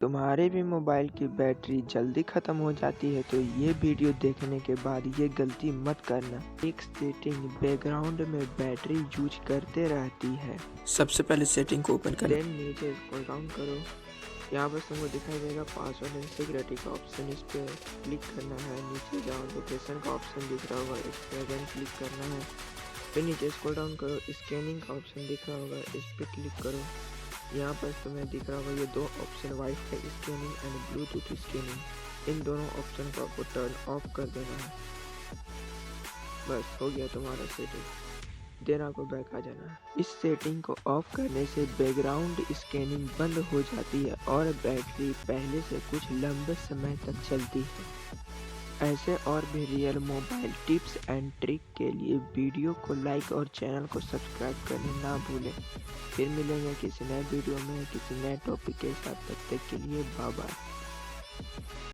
तुम्हारे भी मोबाइल की बैटरी जल्दी ख़त्म हो जाती है तो ये वीडियो देखने के बाद ये गलती मत करना। एक सेटिंग बैकग्राउंड में बैटरी यूज करते रहती है। सबसे पहले सेटिंग को ओपन करना। देन नीचे स्क्रॉल डाउन करो। यहाँ पर तुमको दिखाई देगा पासवर्ड एंड सिक्योरिटी का ऑप्शन, इस पर क्लिक करना है। नीचे जाओ, लोकेशन का ऑप्शन दिख रहा होगा, इस पर अगेन क्लिक करना है। फिर नीचे स्क्रॉल डाउन करो, स्कैनिंग का ऑप्शन दिख रहा होगा, इस पर क्लिक करो। यहाँ पर तुम्हें दिख रहा होगा ये दो option, WiFi scanning and Bluetooth scanning. इन दोनों ऑप्शन को आपको टर्न ऑफ कर देना है। बस हो गया तुम्हारा सेटिंग। देन आपको बैक आ जाना है। इस सेटिंग को ऑफ करने से बैकग्राउंड स्कैनिंग बंद हो जाती है और बैटरी पहले से कुछ लंबे समय तक चलती है। ऐसे और भी real mobile tips and trick के लिए वीडियो को लाइक और चैनल को सब्सक्राइब करना ना भूलें। फिर मिलेंगे किसी नए वीडियो में किसी नए टॉपिक के साथ। तब तक के लिए बाय बाय।